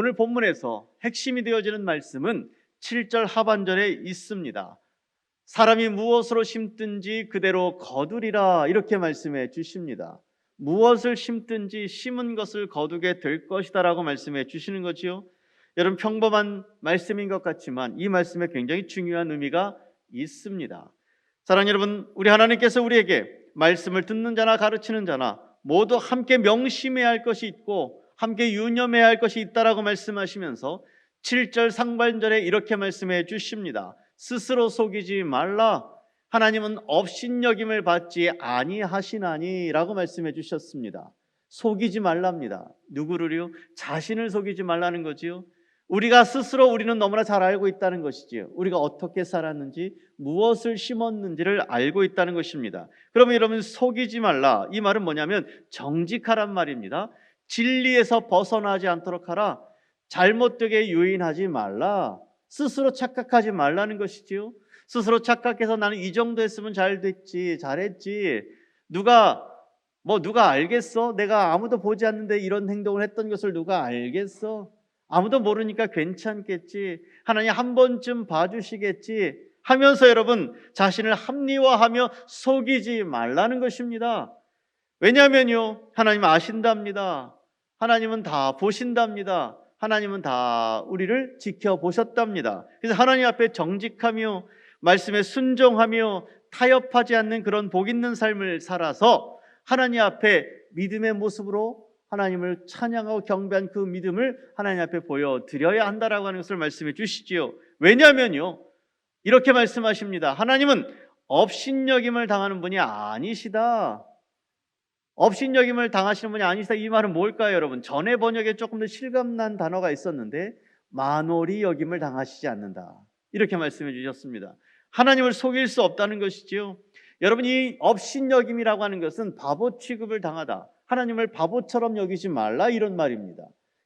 오늘 본문에서 핵심이 되어지는 말씀은 7절 하반절에 있습니다. 사람이 무엇으로 심든지 그대로 거두리라, 이렇게 말씀해 주십니다. 무엇을 심든지 심은 것을 거두게 될 것이다 라고 말씀해 주시는 거지요. 여러분, 평범한 말씀인 것 같지만 이 말씀에 굉장히 중요한 의미가 있습니다. 사랑하는 여러분, 우리 하나님께서 우리에게 말씀을 듣는 자나 가르치는 자나 모두 함께 명심해야 할 것이 있고 함께 유념해야 할 것이 있다라고 말씀하시면서 7절 상반절에 이렇게 말씀해 주십니다. 스스로 속이지 말라. 하나님은 업신여김을 받지 아니하시나니 라고 말씀해 주셨습니다. 속이지 말랍니다. 누구를요? 자신을 속이지 말라는 거지요. 우리가 스스로 우리는 너무나 잘 알고 있다는 것이지요. 우리가 어떻게 살았는지, 무엇을 심었는지를 알고 있다는 것입니다. 그러면 여러분, 속이지 말라, 이 말은 뭐냐면 정직하란 말입니다. 진리에서 벗어나지 않도록 하라. 잘못되게 유인하지 말라. 스스로 착각하지 말라는 것이지요. 스스로 착각해서 나는 이 정도 했으면 잘 됐지, 잘했지, 누가 알겠어? 내가 아무도 보지 않는데 이런 행동을 했던 것을 누가 알겠어? 아무도 모르니까 괜찮겠지, 하나님 한 번쯤 봐주시겠지 하면서 여러분, 자신을 합리화하며 속이지 말라는 것입니다. 왜냐하면요, 하나님 아신답니다. 하나님은 다 보신답니다. 하나님은 다 우리를 지켜보셨답니다. 그래서 하나님 앞에 정직하며 말씀에 순종하며 타협하지 않는 그런 복 있는 삶을 살아서 하나님 앞에 믿음의 모습으로 하나님을 찬양하고 경배한 그 믿음을 하나님 앞에 보여드려야 한다라고 하는 것을 말씀해 주시지요. 왜냐하면요, 이렇게 말씀하십니다. 하나님은 업신여김을 당하는 분이 아니시다. 업신여김을 당하시는 분이 아니시다, 이 말은 뭘까요, 여러분? 전에 번역에 조금 더 실감난 단어가 있었는데 만홀히 여김을 당하시지 않는다, 이렇게 말씀해 주셨습니다. 하나님을 속일 수 없다는 것이지요. 여러분, 이 업신여김이라고 하는 것은 바보 취급을 당하다, 하나님을 바보처럼 여기지 말라, 이런 말입니다.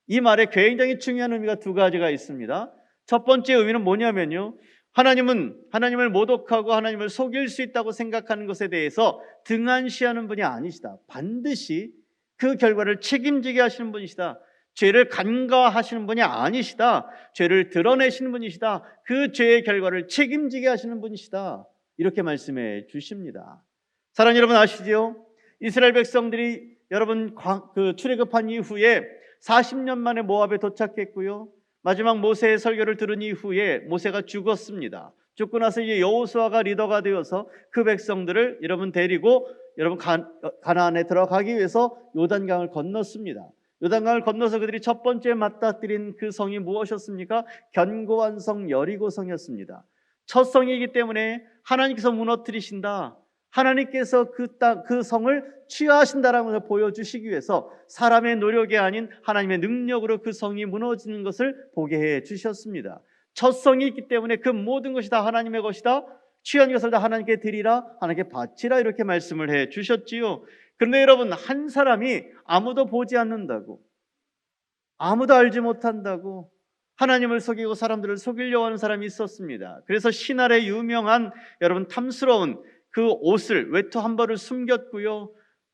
이 말에 굉장히 중요한 의미가 두 가지가 있습니다. 첫 번째 의미는 뭐냐면요, 하나님을 모독하고 하나님을 속일 수 있다고 생각하는 것에 대해서 등한시하는 분이 아니시다. 반드시 그 결과를 책임지게 하시는 분이시다. 죄를 간과하시는 분이 아니시다. 죄를 드러내시는 분이시다. 그 죄의 결과를 책임지게 하시는 분이시다, 이렇게 말씀해 주십니다. 사랑하는 여러분, 아시지요? 이스라엘 백성들이 여러분 출애굽한 이후에 40년 만에 모압에 도착했고요, 마지막 모세의 설교를 들은 이후에 모세가 죽었습니다. 죽고 나서 이제 여호수아가 리더가 되어서 그 백성들을 여러분 데리고 가나안에 들어가기 위해서 요단강을 건넜습니다. 요단강을 건너서 그들이 첫 번째 맞닥뜨린 그 성이 무엇이었습니까? 견고한 성 여리고성이었습니다. 첫 성이기 때문에 하나님께서 무너뜨리신다, 하나님께서 그 성을 취하신다라는 것을 보여주시기 위해서 사람의 노력이 아닌 하나님의 능력으로 그 성이 무너지는 것을 보게 해 주셨습니다. 첫 성이 있기 때문에 그 모든 것이 다 하나님의 것이다, 취한 것을 다 하나님께 드리라, 하나님께 바치라, 이렇게 말씀을 해 주셨지요. 그런데 여러분, 한 사람이 아무도 보지 않는다고, 아무도 알지 못한다고 하나님을 속이고 사람들을 속이려고 하는 사람이 있었습니다. 그래서 신할의 유명한 여러분 탐스러운 그 옷을, 외투 한 벌을 숨겼고요,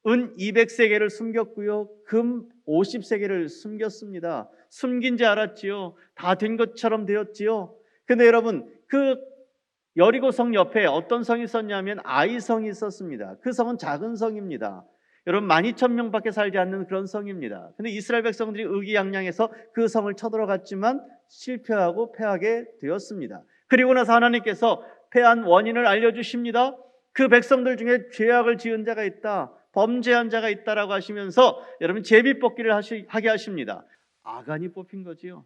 은 200세겔을 숨겼고요, 금 50세겔을 숨겼습니다. 숨긴 지 알았지요. 다 된 것처럼 되었지요. 근데 여러분, 그 여리고성 옆에 어떤 성이 있었냐면 아이성이 있었습니다. 그 성은 작은 성입니다. 여러분, 12,000명밖에 살지 않는 그런 성입니다. 근데 이스라엘 백성들이 의기양양해서 그 성을 쳐들어갔지만 실패하고 패하게 되었습니다. 그리고 나서 하나님께서 패한 원인을 알려주십니다. 그 백성들 중에 죄악을 지은 자가 있다, 범죄한 자가 있다라고 하시면서 여러분 제비뽑기를 하게 하십니다. 아간이 뽑힌 거지요.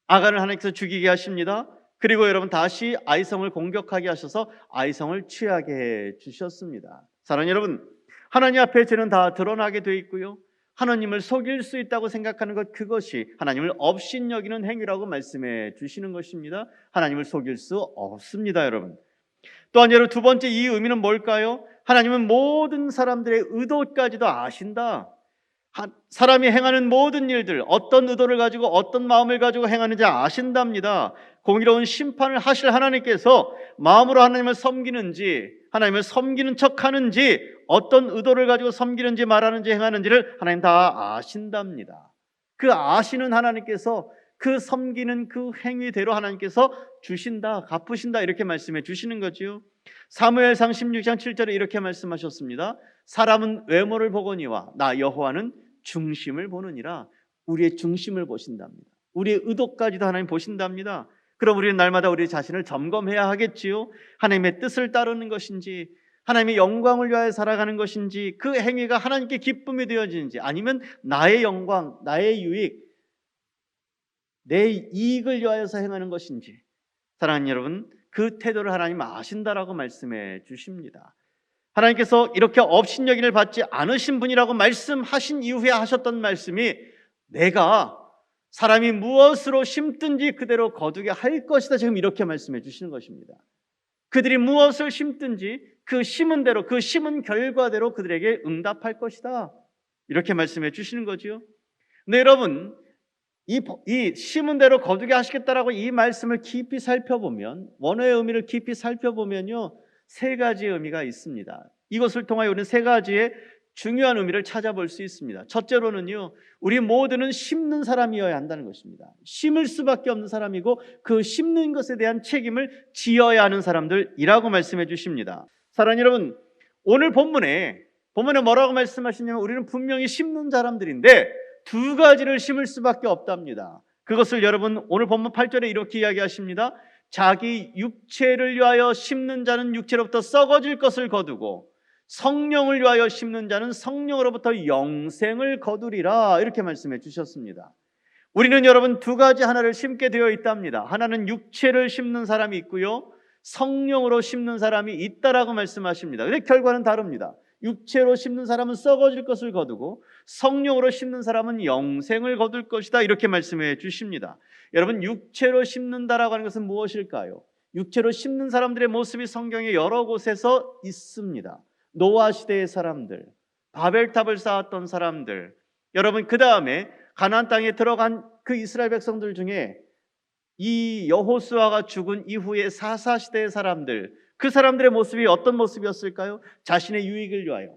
아간을 하나님께서 죽이게 하십니다. 그리고 여러분 다시 아이성을 공격하게 하셔서 아이성을 취하게 해 주셨습니다. 사랑하는 여러분, 하나님 앞에 죄는 다 드러나게 돼 있고요, 하나님을 속일 수 있다고 생각하는 것, 그것이 하나님을 업신여기는 행위라고 말씀해 주시는 것입니다. 하나님을 속일 수 없습니다, 여러분. 또한 여러분, 두 번째 이 의미는 뭘까요? 하나님은 모든 사람들의 의도까지도 아신다. 사람이 행하는 모든 일들, 어떤 의도를 가지고 어떤 마음을 가지고 행하는지 아신답니다. 공의로운 심판을 하실 하나님께서 마음으로 하나님을 섬기는지, 하나님을 섬기는 척 하는지, 어떤 의도를 가지고 섬기는지 말하는지 행하는지를 하나님 다 아신답니다. 그 아시는 하나님께서 그 섬기는 그 행위대로 하나님께서 주신다, 갚으신다 이렇게 말씀해 주시는 거지요. 사무엘상 16장 7절에 이렇게 말씀하셨습니다. 사람은 외모를 보거니와 나 여호와는 중심을 보느니라. 우리의 중심을 보신답니다. 우리의 의도까지도 하나님 보신답니다. 그럼 우리는 날마다 우리 자신을 점검해야 하겠지요. 하나님의 뜻을 따르는 것인지, 하나님의 영광을 위하여 살아가는 것인지, 그 행위가 하나님께 기쁨이 되어지는지, 아니면 나의 영광, 나의 유익, 내 이익을 위하여서 행하는 것인지, 사랑하는 여러분, 그 태도를 하나님 아신다라고 말씀해 주십니다. 하나님께서 이렇게 업신여김을 받지 않으신 분이라고 말씀하신 이후에 하셨던 말씀이, 내가 사람이 무엇으로 심든지 그대로 거두게 할 것이다, 지금 이렇게 말씀해 주시는 것입니다. 그들이 무엇을 심든지 그 심은 대로, 그 심은 결과대로 그들에게 응답할 것이다, 이렇게 말씀해 주시는 거지요. 근데 여러분, 이 심은 대로 거두게 하시겠다라고 이 말씀을 깊이 살펴보면, 원어의 의미를 깊이 살펴보면요, 세 가지의 의미가 있습니다. 이것을 통하여 우리는 세 가지의 중요한 의미를 찾아볼 수 있습니다. 첫째로는요, 우리 모두는 심는 사람이어야 한다는 것입니다. 심을 수밖에 없는 사람이고, 그 심는 것에 대한 책임을 지어야 하는 사람들이라고 말씀해 주십니다. 사랑하는 여러분, 오늘 본문에 뭐라고 말씀하시냐면, 우리는 분명히 심는 사람들인데 두 가지를 심을 수밖에 없답니다. 그것을 여러분 오늘 본문 8절에 이렇게 이야기하십니다. 자기 육체를 위하여 심는 자는 육체로부터 썩어질 것을 거두고, 성령을 위하여 심는 자는 성령으로부터 영생을 거두리라, 이렇게 말씀해 주셨습니다. 우리는 여러분 두 가지 하나를 심게 되어 있답니다. 하나는 육체를 심는 사람이 있고요, 성령으로 심는 사람이 있다라고 말씀하십니다. 근데 결과는 다릅니다. 육체로 심는 사람은 썩어질 것을 거두고, 성령으로 심는 사람은 영생을 거둘 것이다, 이렇게 말씀해 주십니다. 여러분, 육체로 심는다라고 하는 것은 무엇일까요? 육체로 심는 사람들의 모습이 성경에 여러 곳에서 있습니다. 노아 시대의 사람들, 바벨탑을 쌓았던 사람들, 여러분 그 다음에 가나안 땅에 들어간 그 이스라엘 백성들 중에 이 여호수아가 죽은 이후에 사사 시대의 사람들, 그 사람들의 모습이 어떤 모습이었을까요? 자신의 유익을 위하여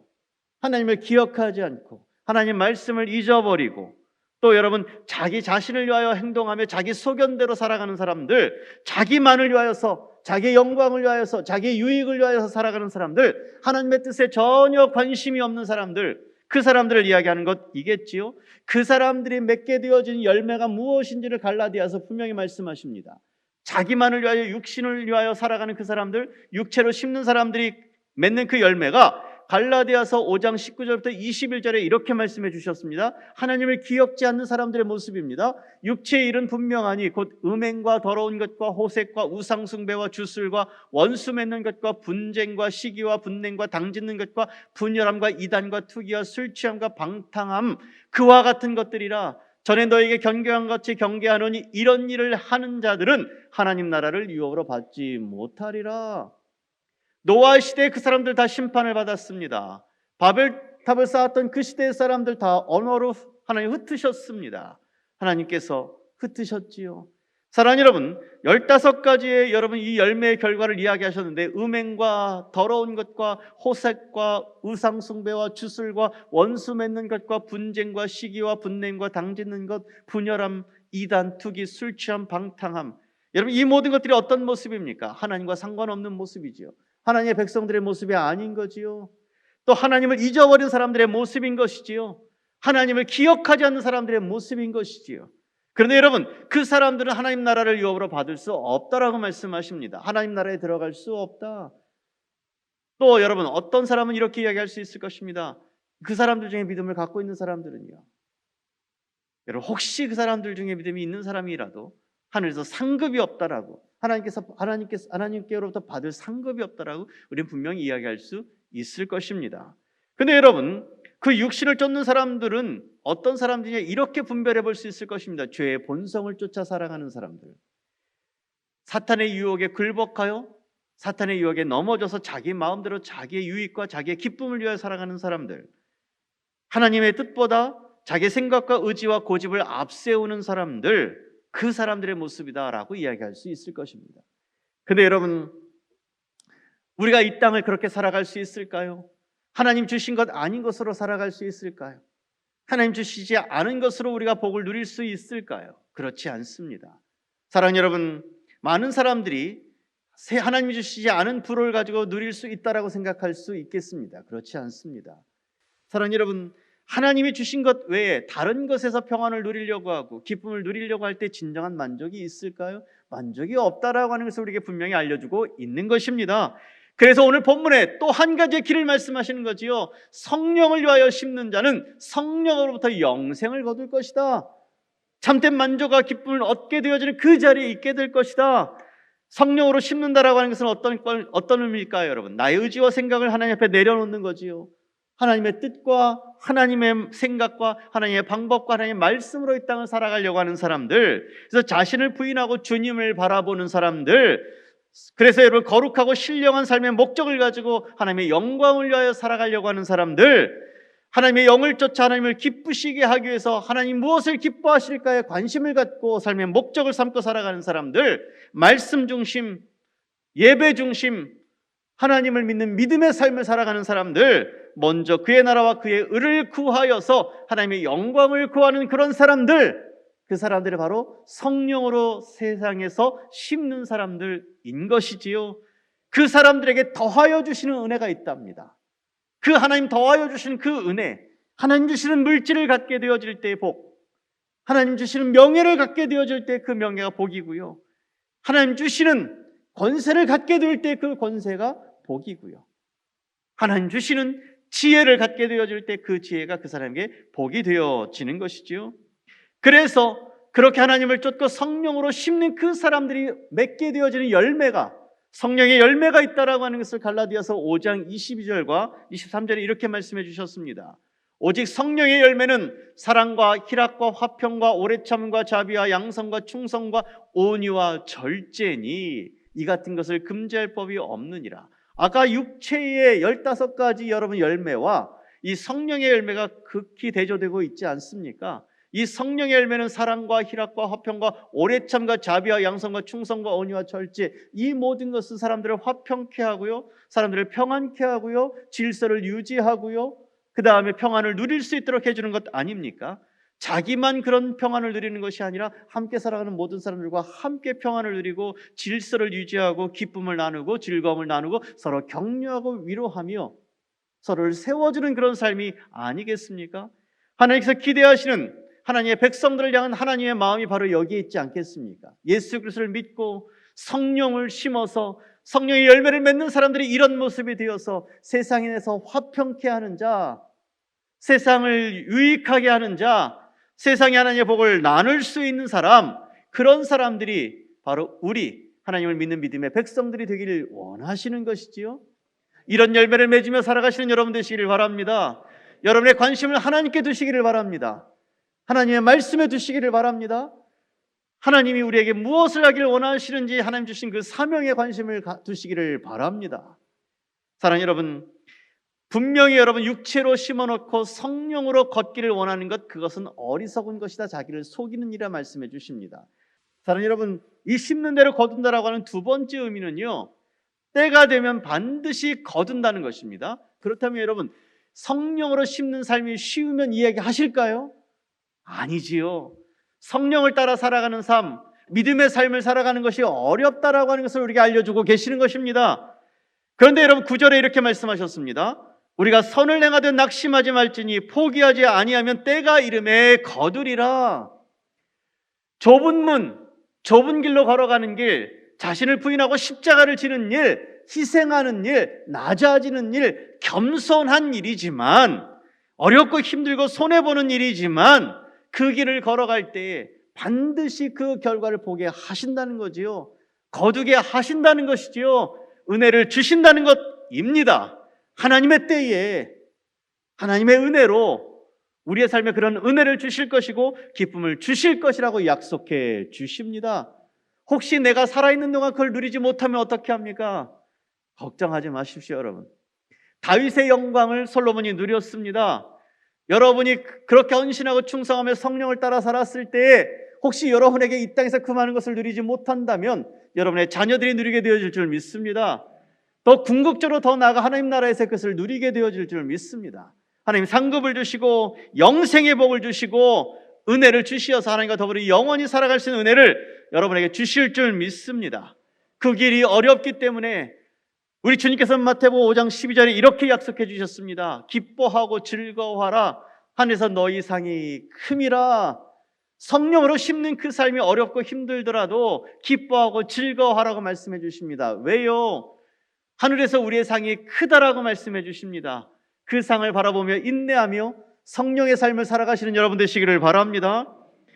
하나님을 기억하지 않고 하나님 말씀을 잊어버리고, 또 여러분 자기 자신을 위하여 행동하며 자기 소견대로 살아가는 사람들, 자기만을 위하여서, 자기의 영광을 위하여서, 자기의 유익을 위하여서 살아가는 사람들, 하나님의 뜻에 전혀 관심이 없는 사람들, 그 사람들을 이야기하는 것이겠지요. 그 사람들이 맺게 되어진 열매가 무엇인지를 갈라디아서 분명히 말씀하십니다. 자기만을 위하여, 육신을 위하여 살아가는 그 사람들, 육체로 심는 사람들이 맺는 그 열매가 갈라디아서 5장 19절부터 21절에 이렇게 말씀해 주셨습니다. 하나님을 기억지 않는 사람들의 모습입니다. 육체의 일은 분명하니 곧 음행과 더러운 것과 호색과 우상숭배와 주술과 원수 맺는 것과 분쟁과 시기와 분냉과 당짓는 것과 분열함과 이단과 투기와 술취함과 방탕함, 그와 같은 것들이라. 전에 너에게 경계한 같이 경계하노니 이런 일을 하는 자들은 하나님 나라를 유업으로 받지 못하리라. 노아 시대에 그 사람들 다 심판을 받았습니다. 바벨탑을 쌓았던 그 시대의 사람들 다 언어로 하나님 흩으셨습니다. 하나님께서 흩으셨지요. 사랑하는 여러분, 15가지의 여러분 이 열매의 결과를 이야기하셨는데, 음행과 더러운 것과 호색과 우상숭배와 주술과 원수 맺는 것과 분쟁과 시기와 분냉과 당짓는 것, 분열함, 이단, 투기, 술 취함, 방탕함, 여러분 이 모든 것들이 어떤 모습입니까? 하나님과 상관없는 모습이지요. 하나님의 백성들의 모습이 아닌 거지요. 또 하나님을 잊어버린 사람들의 모습인 것이지요. 하나님을 기억하지 않는 사람들의 모습인 것이지요. 그런데 여러분, 그 사람들은 하나님 나라를 유업으로 받을 수 없다라고 말씀하십니다. 하나님 나라에 들어갈 수 없다. 또 여러분, 어떤 사람은 이렇게 이야기할 수 있을 것입니다. 그 사람들 중에 믿음을 갖고 있는 사람들은요, 여러분 혹시 그 사람들 중에 믿음이 있는 사람이라도 하늘에서 상급이 없다라고, 하나님께로부터 받을 상급이 없다라고 우리는 분명히 이야기할 수 있을 것입니다. 근데 여러분, 그 육신을 쫓는 사람들은 어떤 사람들이냐, 이렇게 분별해 볼 수 있을 것입니다. 죄의 본성을 쫓아 살아가는 사람들, 사탄의 유혹에 굴복하여 사탄의 유혹에 넘어져서 자기 마음대로 자기의 유익과 자기의 기쁨을 위하여 살아가는 사람들, 하나님의 뜻보다 자기 생각과 의지와 고집을 앞세우는 사람들, 그 사람들의 모습이다라고 이야기할 수 있을 것입니다. 근데 여러분, 우리가 이 땅을 그렇게 살아갈 수 있을까요? 하나님 주신 것 아닌 것으로 살아갈 수 있을까요? 하나님 주시지 않은 것으로 우리가 복을 누릴 수 있을까요? 그렇지 않습니다. 사랑하는 여러분, 많은 사람들이 하나님이 주시지 않은 불을 가지고 누릴 수 있다라고 생각할 수 있겠습니다. 그렇지 않습니다. 사랑하는 여러분, 하나님이 주신 것 외에 다른 것에서 평안을 누리려고 하고 기쁨을 누리려고 할 때 진정한 만족이 있을까요? 만족이 없다라고 하는 것을 우리에게 분명히 알려주고 있는 것입니다. 그래서 오늘 본문에 또 한 가지의 길을 말씀하시는 거지요. 성령을 위하여 심는 자는 성령으로부터 영생을 거둘 것이다. 참된 만족과 기쁨을 얻게 되어지는 그 자리에 있게 될 것이다. 성령으로 심는다라고 하는 것은 어떤 의미일까요, 여러분? 나의 의지와 생각을 하나님 앞에 내려놓는 거지요. 하나님의 뜻과 하나님의 생각과 하나님의 방법과 하나님의 말씀으로 이 땅을 살아가려고 하는 사람들, 그래서 자신을 부인하고 주님을 바라보는 사람들, 그래서 여러분 거룩하고 신령한 삶의 목적을 가지고 하나님의 영광을 위하여 살아가려고 하는 사람들, 하나님의 영을 쫓아 하나님을 기쁘시게 하기 위해서 하나님 무엇을 기뻐하실까에 관심을 갖고 삶의 목적을 삼고 살아가는 사람들, 말씀 중심, 예배 중심, 하나님을 믿는 믿음의 삶을 살아가는 사람들, 먼저 그의 나라와 그의 의를 구하여서 하나님의 영광을 구하는 그런 사람들, 그 사람들이 바로 성령으로 세상에서 심는 사람들인 것이지요. 그 사람들에게 더하여 주시는 은혜가 있답니다. 그 하나님 더하여 주시는 그 은혜, 하나님 주시는 물질을 갖게 되어질 때의 복, 하나님 주시는 명예를 갖게 되어질 때 그 명예가 복이고요, 하나님 주시는 권세를 갖게 될 때 그 권세가 복이고요, 하나님 주시는 지혜를 갖게 되어질 때 그 지혜가 그 사람에게 복이 되어지는 것이지요. 그래서 그렇게 하나님을 쫓고 성령으로 심는 그 사람들이 맺게 되어지는 열매가, 성령의 열매가 있다라고 하는 것을 갈라디아서 5장 22절과 23절에 이렇게 말씀해 주셨습니다. 오직 성령의 열매는 사랑과 희락과 화평과 오래참과 자비와 양성과 충성과 온유와 절제니 이 같은 것을 금지할 법이 없느니라. 아까 육체의 15가지 여러분 열매와 이 성령의 열매가 극히 대조되고 있지 않습니까? 이 성령의 열매는 사랑과 희락과 화평과 오래참과 자비와 양성과 충성과 온유와 절제, 이 모든 것은 사람들을 화평케 하고요, 사람들을 평안케 하고요, 질서를 유지하고요, 그 다음에 평안을 누릴 수 있도록 해주는 것 아닙니까? 자기만 그런 평안을 누리는 것이 아니라 함께 살아가는 모든 사람들과 함께 평안을 누리고 질서를 유지하고 기쁨을 나누고 즐거움을 나누고 서로 격려하고 위로하며 서로를 세워주는 그런 삶이 아니겠습니까? 하나님께서 기대하시는 하나님의 백성들을 향한 하나님의 마음이 바로 여기에 있지 않겠습니까? 예수 그리스도를 믿고 성령을 심어서 성령의 열매를 맺는 사람들이 이런 모습이 되어서 세상에서 화평케 하는 자, 세상을 유익하게 하는 자, 세상에 하나님의 복을 나눌 수 있는 사람, 그런 사람들이 바로 우리 하나님을 믿는 믿음의 백성들이 되기를 원하시는 것이지요. 이런 열매를 맺으며 살아가시는 여러분 되시기를 바랍니다. 여러분의 관심을 하나님께 두시기를 바랍니다. 하나님의 말씀에 두시기를 바랍니다. 하나님이 우리에게 무엇을 하기를 원하시는지 하나님 주신 그 사명에 관심을 두시기를 바랍니다. 사랑하는 여러분, 분명히 여러분 육체로 심어놓고 성령으로 걷기를 원하는 것, 그것은 어리석은 것이다, 자기를 속이는 일이라 말씀해 주십니다. 사랑하는 여러분, 이 심는 대로 거둔다라고 하는 두 번째 의미는요, 때가 되면 반드시 거둔다는 것입니다. 그렇다면 여러분, 성령으로 심는 삶이 쉬우면 이야기하실까요? 아니지요. 성령을 따라 살아가는 삶, 믿음의 삶을 살아가는 것이 어렵다라고 하는 것을 우리에게 알려주고 계시는 것입니다. 그런데 여러분 9절에 이렇게 말씀하셨습니다. 우리가 선을 행하되 낙심하지 말지니 포기하지 아니하면 때가 이름에 거두리라. 좁은 문, 좁은 길로 걸어가는 길, 자신을 부인하고 십자가를 지는 일, 희생하는 일, 낮아지는 일, 겸손한 일이지만, 어렵고 힘들고 손해보는 일이지만 그 길을 걸어갈 때에 반드시 그 결과를 보게 하신다는 거지요. 거두게 하신다는 것이지요. 은혜를 주신다는 것입니다. 하나님의 때에 하나님의 은혜로 우리의 삶에 그런 은혜를 주실 것이고 기쁨을 주실 것이라고 약속해 주십니다. 혹시 내가 살아있는 동안 그걸 누리지 못하면 어떻게 합니까? 걱정하지 마십시오, 여러분. 다윗의 영광을 솔로몬이 누렸습니다. 여러분이 그렇게 헌신하고 충성하며 성령을 따라 살았을 때에 혹시 여러분에게 이 땅에서 그 많은 것을 누리지 못한다면 여러분의 자녀들이 누리게 되어질 줄 믿습니다. 더 궁극적으로 더 나아가 하나님 나라에서 그것을 누리게 되어질 줄 믿습니다. 하나님 상급을 주시고 영생의 복을 주시고 은혜를 주시어서 하나님과 더불어 영원히 살아갈 수 있는 은혜를 여러분에게 주실 줄 믿습니다. 그 길이 어렵기 때문에 우리 주님께서 마태복음 5장 12절에 이렇게 약속해 주셨습니다. 기뻐하고 즐거워하라. 하늘에서 너희 상이 큼이라. 성령으로 심는 그 삶이 어렵고 힘들더라도 기뻐하고 즐거워하라고 말씀해 주십니다. 왜요? 하늘에서 우리의 상이 크다라고 말씀해 주십니다. 그 상을 바라보며 인내하며 성령의 삶을 살아가시는 여러분 되시기를 바랍니다.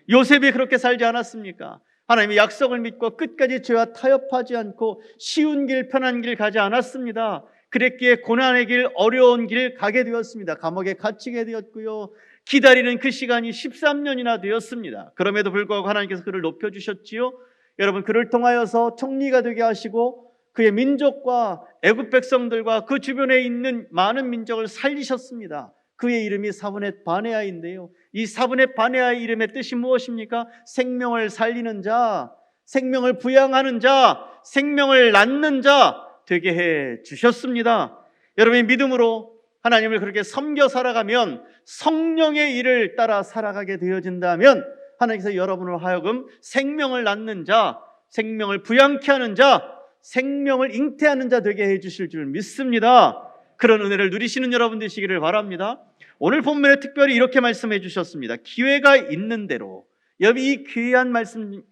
요셉이 그렇게 살지 않았습니까? 하나님의 약속을 믿고 끝까지 죄와 타협하지 않고 쉬운 길, 편한 길 가지 않았습니다. 그랬기에 고난의 길, 어려운 길 가게 되었습니다. 감옥에 갇히게 되었고요. 기다리는 그 시간이 13년이나 되었습니다. 그럼에도 불구하고 하나님께서 그를 높여주셨지요. 여러분, 그를 통하여서 총리가 되게 하시고 그의 민족과 애굽 백성들과 그 주변에 있는 많은 민족을 살리셨습니다. 그의 이름이 사브넷 바네아인데요, 이 사브넷 바네아의 이름의 뜻이 무엇입니까? 생명을 살리는 자, 생명을 부양하는 자, 생명을 낳는 자 되게 해 주셨습니다. 여러분이 믿음으로 하나님을 그렇게 섬겨 살아가면, 성령의 일을 따라 살아가게 되어진다면 하나님께서 여러분을 하여금 생명을 낳는 자, 생명을 부양케 하는 자, 생명을 잉태하는 자 되게 해 주실 줄 믿습니다. 그런 은혜를 누리시는 여러분 되시기를 바랍니다. 오늘 본문에 특별히 이렇게 말씀해 주셨습니다. 기회가 있는 대로, 여기 이 귀한 말씀,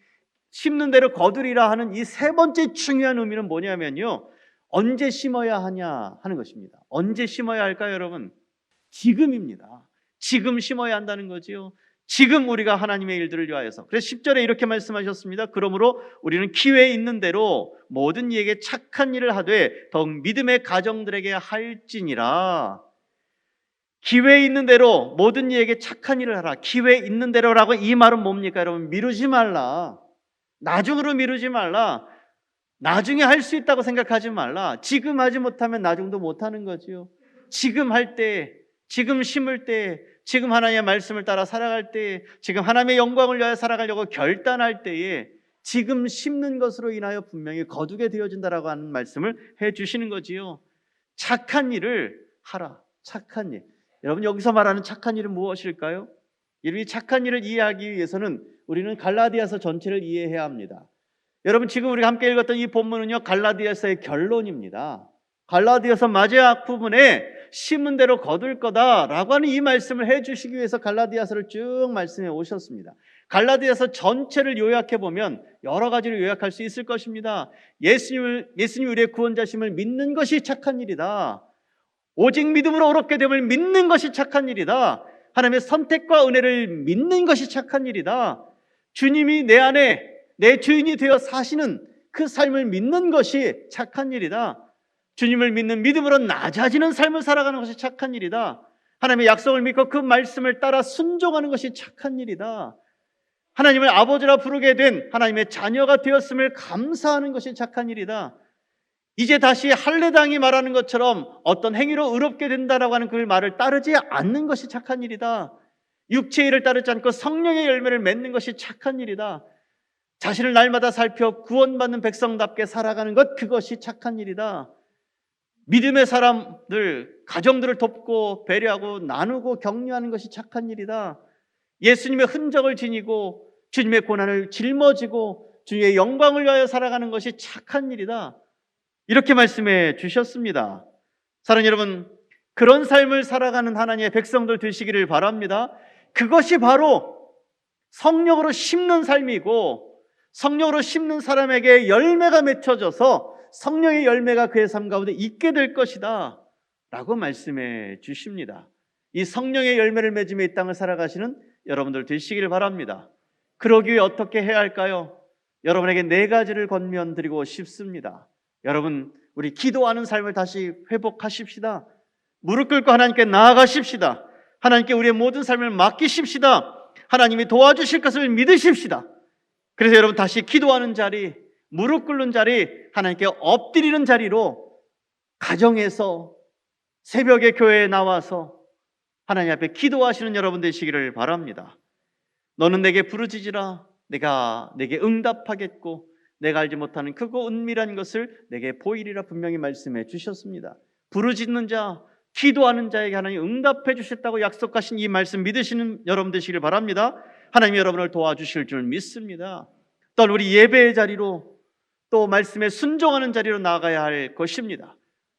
심는 대로 거두리라 하는 이 세 번째 중요한 의미는 뭐냐면요, 언제 심어야 하냐 하는 것입니다. 언제 심어야 할까요, 여러분? 지금입니다. 지금 심어야 한다는 거지요. 지금 우리가 하나님의 일들을 위하여서. 그래서 10절에 이렇게 말씀하셨습니다. 그러므로 우리는 기회 있는 대로 모든 이에게 착한 일을 하되 더욱 믿음의 가정들에게 할지니라. 기회 있는 대로 모든 이에게 착한 일을 하라. 기회 있는 대로라고 이 말은 뭡니까, 여러분? 미루지 말라. 나중으로 미루지 말라. 나중에 할 수 있다고 생각하지 말라. 지금 하지 못하면 나중도 못하는 거지요. 지금 할 때, 지금 심을 때, 지금 하나님의 말씀을 따라 살아갈 때, 지금 하나님의 영광을 위하여 살아가려고 결단할 때에 지금 심는 것으로 인하여 분명히 거두게 되어진다라고 하는 말씀을 해주시는 거지요. 착한 일을 하라. 착한 일. 여러분, 여기서 말하는 착한 일은 무엇일까요? 이 착한 일을 이해하기 위해서는 우리는 갈라디아서 전체를 이해해야 합니다. 여러분, 지금 우리가 함께 읽었던 이 본문은요, 갈라디아서의 결론입니다. 갈라디아서 마지막 부분에 심은 대로 거둘 거다라고 하는 이 말씀을 해주시기 위해서 갈라디아서를 쭉 말씀해 오셨습니다. 갈라디아서 전체를 요약해 보면 여러 가지로 요약할 수 있을 것입니다. 예수님 우리의 구원자심을 믿는 것이 착한 일이다. 오직 믿음으로 어렵게 됨을 믿는 것이 착한 일이다. 하나님의 선택과 은혜를 믿는 것이 착한 일이다. 주님이 내 안에 내 주인이 되어 사시는 그 삶을 믿는 것이 착한 일이다. 주님을 믿는 믿음으로 낮아지는 삶을 살아가는 것이 착한 일이다. 하나님의 약속을 믿고 그 말씀을 따라 순종하는 것이 착한 일이다. 하나님을 아버지라 부르게 된 하나님의 자녀가 되었음을 감사하는 것이 착한 일이다. 이제 다시 할례당이 말하는 것처럼 어떤 행위로 의롭게 된다라고 하는 그 말을 따르지 않는 것이 착한 일이다. 육체의 일을 따르지 않고 성령의 열매를 맺는 것이 착한 일이다. 자신을 날마다 살펴 구원받는 백성답게 살아가는 것, 그것이 착한 일이다. 믿음의 사람들, 가정들을 돕고 배려하고 나누고 격려하는 것이 착한 일이다. 예수님의 흔적을 지니고 주님의 고난을 짊어지고 주의 영광을 위하여 살아가는 것이 착한 일이다. 이렇게 말씀해 주셨습니다. 사랑하는 여러분, 그런 삶을 살아가는 하나님의 백성들 되시기를 바랍니다. 그것이 바로 성령으로 심는 삶이고, 성령으로 심는 사람에게 열매가 맺혀져서 성령의 열매가 그의 삶 가운데 있게 될 것이다 라고 말씀해 주십니다. 이 성령의 열매를 맺으며 이 땅을 살아가시는 여러분들 되시기를 바랍니다. 그러기 위해 어떻게 해야 할까요? 여러분에게 네 가지를 권면드리고 싶습니다. 여러분, 우리 기도하는 삶을 다시 회복하십시다. 무릎 꿇고 하나님께 나아가십시다. 하나님께 우리의 모든 삶을 맡기십시다. 하나님이 도와주실 것을 믿으십시다. 그래서 여러분, 다시 기도하는 자리, 무릎 꿇는 자리, 하나님께 엎드리는 자리로 가정에서, 새벽에 교회에 나와서 하나님 앞에 기도하시는 여러분 되시기를 바랍니다. 너는 내게 부르짖으라. 내가 내게 응답하겠고 내가 알지 못하는 크고 은밀한 것을 내게 보이리라 분명히 말씀해 주셨습니다. 부르짖는 자, 기도하는 자에게 하나님 응답해 주셨다고 약속하신 이 말씀 믿으시는 여러분 되시길 바랍니다. 하나님이 여러분을 도와주실 줄 믿습니다. 또한 우리 예배의 자리로 또 말씀에 순종하는 자리로 나아가야 할 것입니다.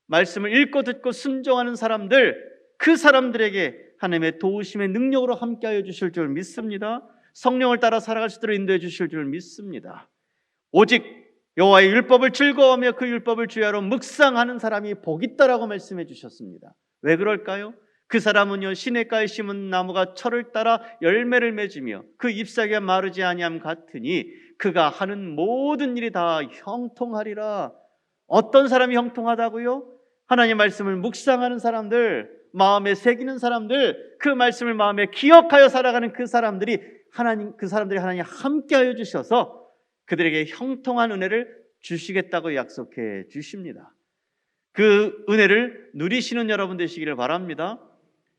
말씀을 읽고 듣고 순종하는 사람들, 그 사람들에게 하나님의 도우심의 능력으로 함께하여 주실 줄 믿습니다. 성령을 따라 살아갈 수 있도록 인도해 주실 줄 믿습니다. 오직 여호와의 율법을 즐거워하며 그 율법을 주야로 묵상하는 사람이 복 있다라고 말씀해 주셨습니다. 왜 그럴까요? 그 사람은요 시냇가에 심은 나무가 철을 따라 열매를 맺으며 그 잎사귀가 마르지 아니함 같으니 그가 하는 모든 일이 다 형통하리라. 어떤 사람이 형통하다고요? 하나님의 말씀을 묵상하는 사람들, 마음에 새기는 사람들, 그 말씀을 마음에 기억하여 살아가는 그 사람들이 하나님 함께하여 주셔서 그들에게 형통한 은혜를 주시겠다고 약속해 주십니다. 그 은혜를 누리시는 여러분 되시기를 바랍니다.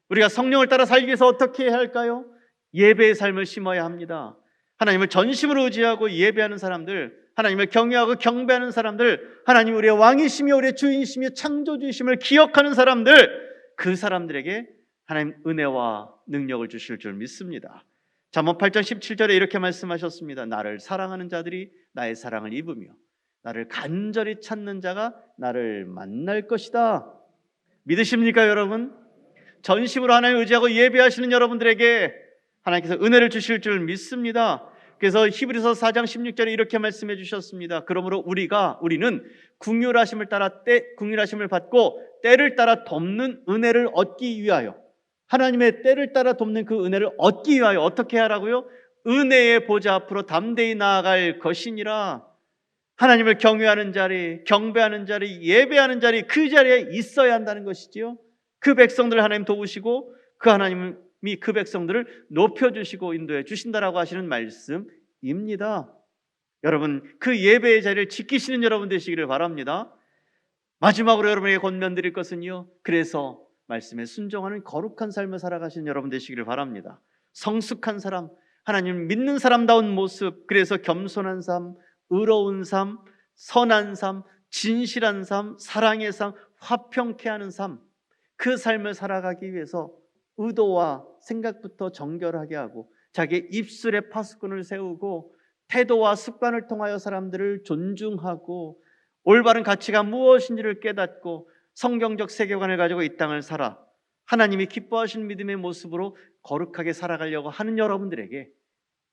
우리가 성령을 따라 살기 위해서 어떻게 해야 할까요? 예배의 삶을 심어야 합니다. 하나님을 전심으로 의지하고 예배하는 사람들, 하나님을 경외하고 경배하는 사람들, 하나님 우리의 왕이시며 우리의 주인이시며 창조주이심을 기억하는 사람들, 그 사람들에게 하나님 은혜와 능력을 주실 줄 믿습니다. 잠언 8장 17절에 이렇게 말씀하셨습니다. 나를 사랑하는 자들이 나의 사랑을 입으며 나를 간절히 찾는 자가 나를 만날 것이다. 믿으십니까 여러분? 전심으로 하나님을 의지하고 예배하시는 여러분들에게 하나님께서 은혜를 주실 줄 믿습니다. 그래서 히브리서 4장 16절에 이렇게 말씀해 주셨습니다. 그러므로 우리는 긍휼하심을 받고 때를 따라 돕는 은혜를 얻기 위하여, 하나님의 때를 따라 돕는 그 은혜를 얻기 위하여 어떻게 하라고요? 은혜의 보좌 앞으로 담대히 나아갈 것이니라. 하나님을 경외하는 자리, 경배하는 자리, 예배하는 자리, 그 자리에 있어야 한다는 것이지요. 그 백성들을 하나님 도우시고 그 하나님이 그 백성들을 높여주시고 인도해 주신다라고 하시는 말씀입니다. 여러분, 그 예배의 자리를 지키시는 여러분 되시기를 바랍니다. 마지막으로 여러분에게 권면드릴 것은요, 그래서 말씀에 순종하는 거룩한 삶을 살아가시는 여러분 되시기를 바랍니다. 성숙한 사람, 하나님 믿는 사람다운 모습, 그래서 겸손한 삶, 의로운 삶, 선한 삶, 진실한 삶, 사랑의 삶, 화평케 하는 삶, 그 삶을 살아가기 위해서 의도와 생각부터 정결하게 하고 자기의 입술에 파수꾼을 세우고 태도와 습관을 통하여 사람들을 존중하고 올바른 가치가 무엇인지를 깨닫고 성경적 세계관을 가지고 이 땅을 살아 하나님이 기뻐하신 믿음의 모습으로 거룩하게 살아가려고 하는 여러분들에게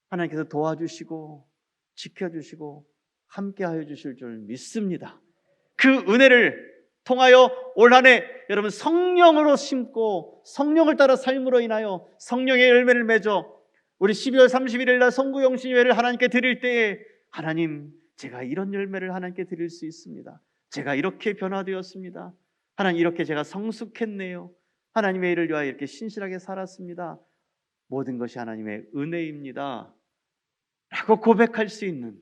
하나님께서 도와주시고 지켜주시고 함께하여 주실 줄 믿습니다. 그 은혜를 통하여 올 한 해 여러분 성령으로 심고 성령을 따라 삶으로 인하여 성령의 열매를 맺어 우리 12월 31일 날 성구영신예회를 하나님께 드릴 때에 하나님, 제가 이런 열매를 하나님께 드릴 수 있습니다. 제가 이렇게 변화되었습니다. 하나님, 이렇게 제가 성숙했네요. 하나님의 일을 위하여 이렇게 신실하게 살았습니다. 모든 것이 하나님의 은혜입니다 라고 고백할 수 있는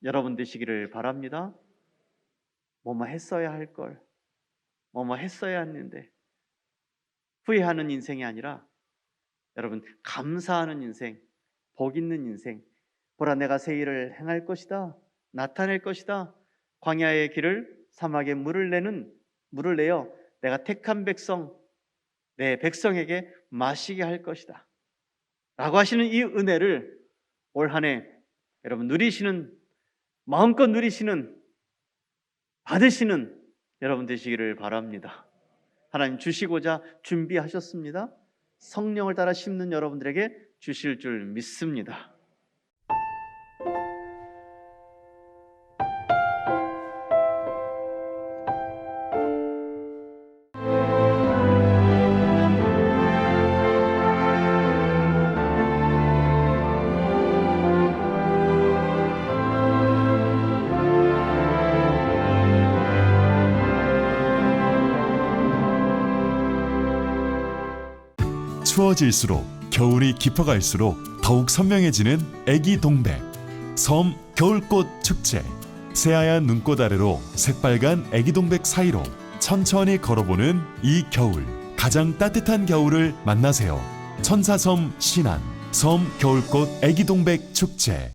여러분 되시기를 바랍니다. 뭐뭐 했어야 할 걸, 뭐뭐 했어야 했는데 후회하는 인생이 아니라 여러분 감사하는 인생, 복 있는 인생, 보라 내가 새 일을 행할 것이다, 나타낼 것이다, 광야의 길을 사막에 물을 내어 내가 택한 백성, 내 백성에게 마시게 할 것이다 라고 하시는 이 은혜를 올 한 해 여러분 누리시는, 마음껏 누리시는, 받으시는 여러분 되시기를 바랍니다. 하나님 주시고자 준비하셨습니다. 성령을 따라 심는 여러분들에게 주실 줄 믿습니다. 추워질수록 겨울이 깊어갈수록 더욱 선명해지는 애기 동백 섬 겨울꽃 축제. 새하얀 눈꽃 아래로 새빨간 애기 동백 사이로 천천히 걸어보는 이 겨울, 가장 따뜻한 겨울을 만나세요. 천사섬 신안 섬 겨울꽃 애기 동백 축제.